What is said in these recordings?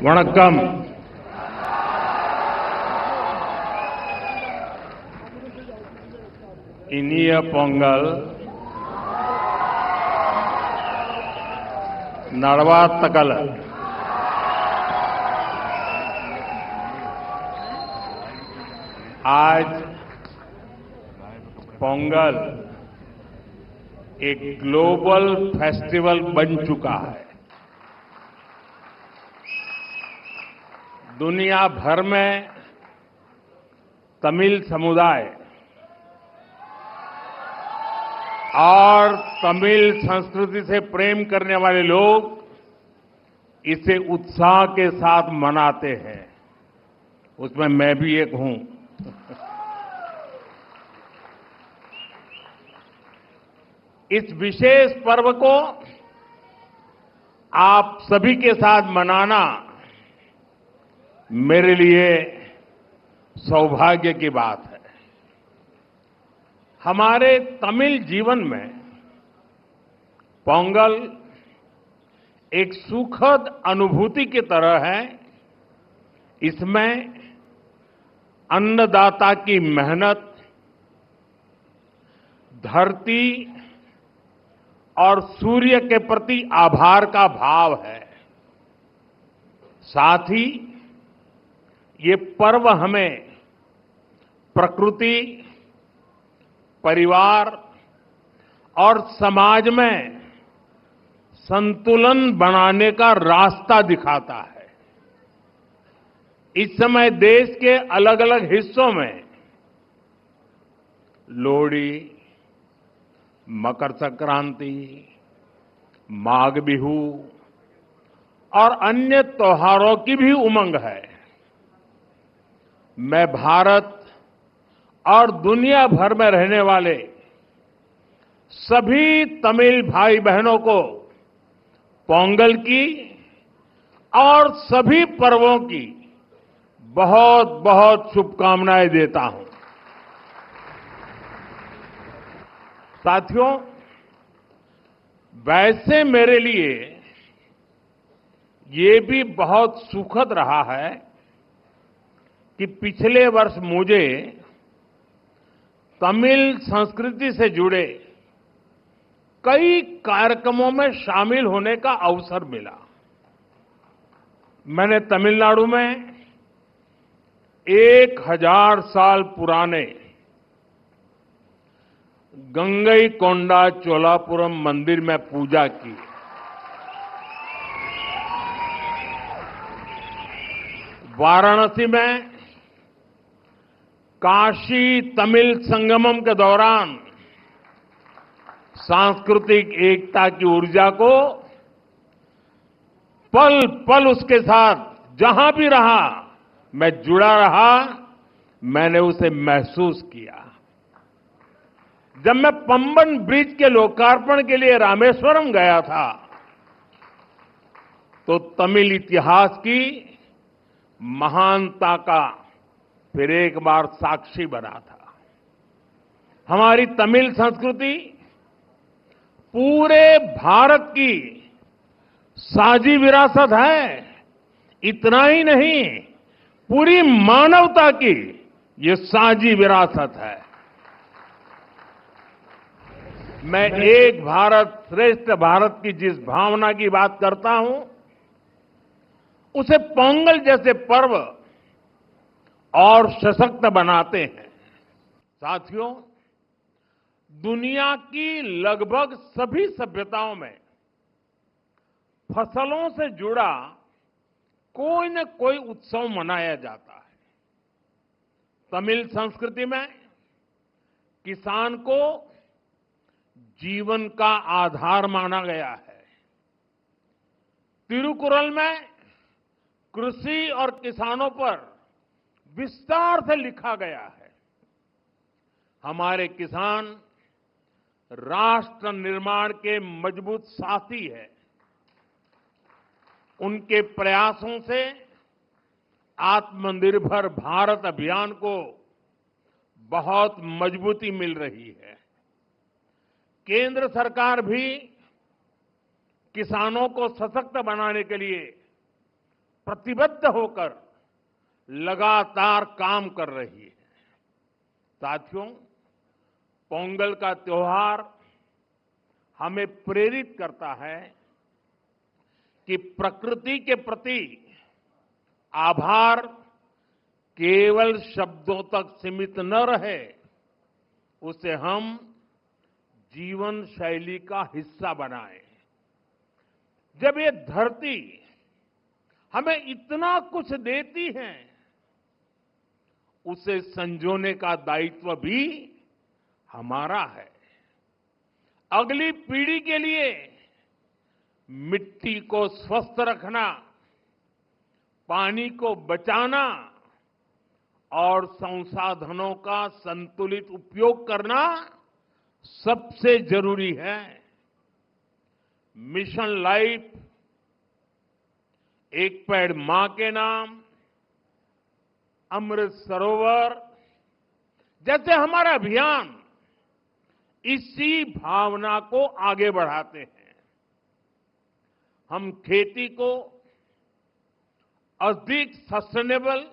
வணக்கம். இனிய பொங்கல் नड़वातकल आज पोंगल एक ग्लोबल फेस्टिवल बन चुका है. दुनिया भर में तमिल समुदाय और तमिल संस्कृति से प्रेम करने वाले लोग इसे उत्साह के साथ मनाते हैं. उसमें मैं भी एक हूं. इस विशेष पर्व को आप सभी के साथ मनाना मेरे लिए सौभाग्य की बात है. हमारे तमिल जीवन में पोंगल एक सुखद अनुभूति की तरह है. इसमें अन्नदाता की मेहनत, धरती और सूर्य के प्रति आभार का भाव है. साथ ही ये पर्व हमें प्रकृति, परिवार और समाज में संतुलन बनाने का रास्ता दिखाता है. इस समय देश के अलग अलग हिस्सों में लोहड़ी, मकर संक्रांति, माघ बिहू और अन्य त्योहारों की भी उमंग है. मैं भारत और दुनिया भर में रहने वाले सभी तमिल भाई बहनों को पोंगल की और सभी पर्वों की बहुत बहुत शुभकामनाएं देता हूं. साथियों, वैसे मेरे लिए ये भी बहुत सुखद रहा है कि पिछले वर्ष मुझे तमिल संस्कृति से जुड़े कई कार्यक्रमों में शामिल होने का अवसर मिला. मैंने तमिलनाडु में 1000 साल पुराने गंगईकोंडा चोलापुरम मंदिर में पूजा की. वाराणसी में काशी तमिल संगमम के दौरान सांस्कृतिक एकता की ऊर्जा को पल पल उसके साथ जहां भी रहा मैं जुड़ा रहा. मैंने उसे महसूस किया. जब मैं पंबन ब्रिज के लोकार्पण के लिए रामेश्वरम गया था तो तमिल इतिहास की महानता का फिर एक बार साक्षी बना था. हमारी तमिल संस्कृति पूरे भारत की साझी विरासत है. इतना ही नहीं, पूरी मानवता की ये साझी विरासत है. मैं एक भारत श्रेष्ठ भारत की जिस भावना की बात करता हूं उसे पोंगल जैसे पर्व और सशक्त बनाते हैं. साथियों, दुनिया की लगभग सभी सभ्यताओं में फसलों से जुड़ा कोई न कोई उत्सव मनाया जाता है. तमिल संस्कृति में किसान को जीवन का आधार माना गया है. तिरुकुरल में कृषि और किसानों पर विस्तार से लिखा गया है. हमारे किसान राष्ट्र निर्माण के मजबूत साथी है. उनके प्रयासों से आत्मनिर्भर भारत अभियान को बहुत मजबूती मिल रही है. केंद्र सरकार भी किसानों को सशक्त बनाने के लिए प्रतिबद्ध होकर लगातार काम कर रही है। साथियों, पोंगल का त्योहार हमें प्रेरित करता है कि प्रकृति के प्रति आभार केवल शब्दों तक सीमित न रहे, उसे हम जीवन शैली का हिस्सा बनाएं। जब ये धरती हमें इतना कुछ देती है, उसे संजोने का दायित्व भी हमारा है। अगली पीढ़ी के लिए मिट्टी को स्वस्थ रखना, पानी को बचाना और संसाधनों का संतुलित उपयोग करना सबसे जरूरी है। मिशन लाइफ, एक पेड़ मां के नाम, अमृत सरोवर जैसे हमारा अभियान इसी भावना को आगे बढ़ाते हैं। हम खेती को अधिक सस्टेनेबल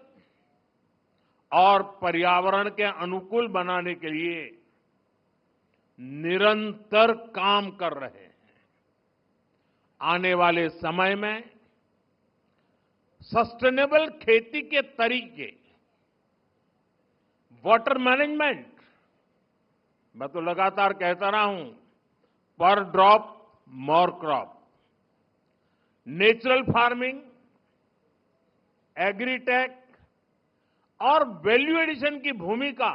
और पर्यावरण के अनुकूल बनाने के लिए निरंतर काम कर रहे हैं। आने वाले समय में सस्टेनेबल खेती के तरीके, वाटर मैनेजमेंट, मैं तो लगातार कहता रहा हूं, पर drop more crop, natural farming, agritech और वैल्यू एडिशन की भूमिका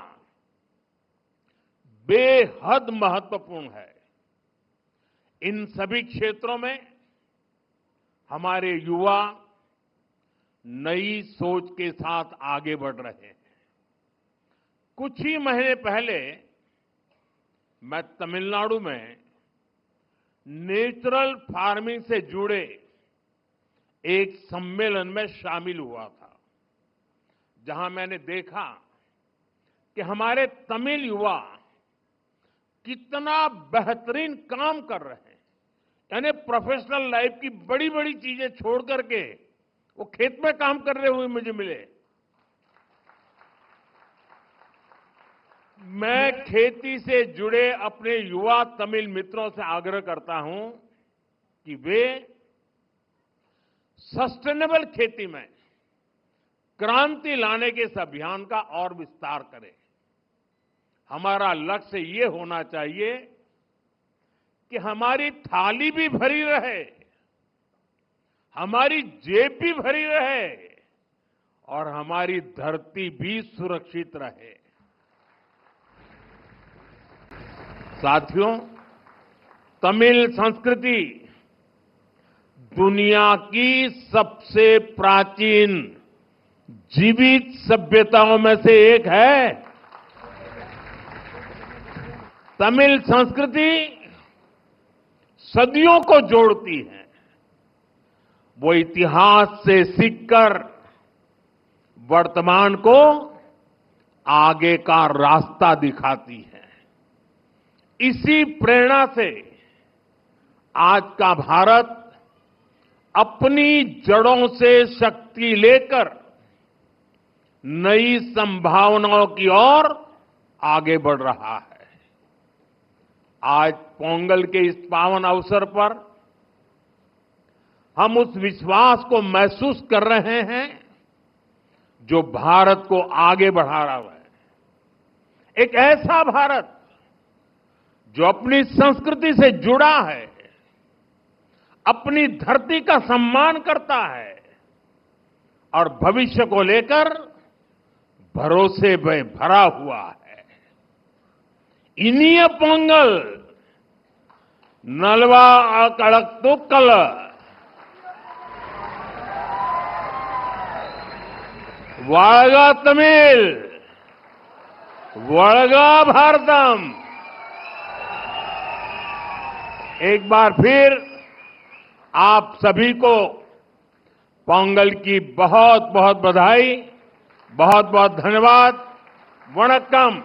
बेहद महत्वपूर्ण है। इन सभी क्षेत्रों में हमारे युवा नई सोच के साथ आगे बढ़ रहे हैं। कुछ ही महीने पहले मैं तमिलनाडु में नेचुरल फार्मिंग से जुड़े एक सम्मेलन में शामिल हुआ था, जहां मैंने देखा कि हमारे तमिल युवा कितना बेहतरीन काम कर रहे हैं। यानी प्रोफेशनल लाइफ की बड़ी बड़ी चीजें छोड़ करके वो खेत में काम कर रहे हुए मुझे मिले। मैं खेती से जुड़े अपने युवा तमिल मित्रों से आग्रह करता हूं कि वे सस्टेनेबल खेती में क्रांति लाने के इस अभियान का और विस्तार करें। हमारा लक्ष्य ये होना चाहिए कि हमारी थाली भी भरी रहे, हमारी जेब भी भरी रहे और हमारी धरती भी सुरक्षित रहे। साथियों, तमिल संस्कृति दुनिया की सबसे प्राचीन जीवित सभ्यताओं में से एक है। तमिल संस्कृति सदियों को जोड़ती है। वो इतिहास से सीखकर वर्तमान को आगे का रास्ता दिखाती है। इसी प्रेरणा से आज का भारत अपनी जड़ों से शक्ति लेकर नई संभावनाओं की ओर आगे बढ़ रहा है। आज पोंगल के इस पावन अवसर पर हम उस विश्वास को महसूस कर रहे हैं जो भारत को आगे बढ़ा रहा है। एक ऐसा भारत जो अपनी संस्कृति से जुड़ा है, अपनी धरती का सम्मान करता है और भविष्य को लेकर भरोसे में भरा हुआ है। इनिय पोंगल नलवा कड़कतुक्कल, वाळगा तमिल, वळगा भारतम। एक बार फिर आप सभी को पोंगल की बहुत बहुत बधाई, बहुत बहुत धन्यवाद। वणक्कम।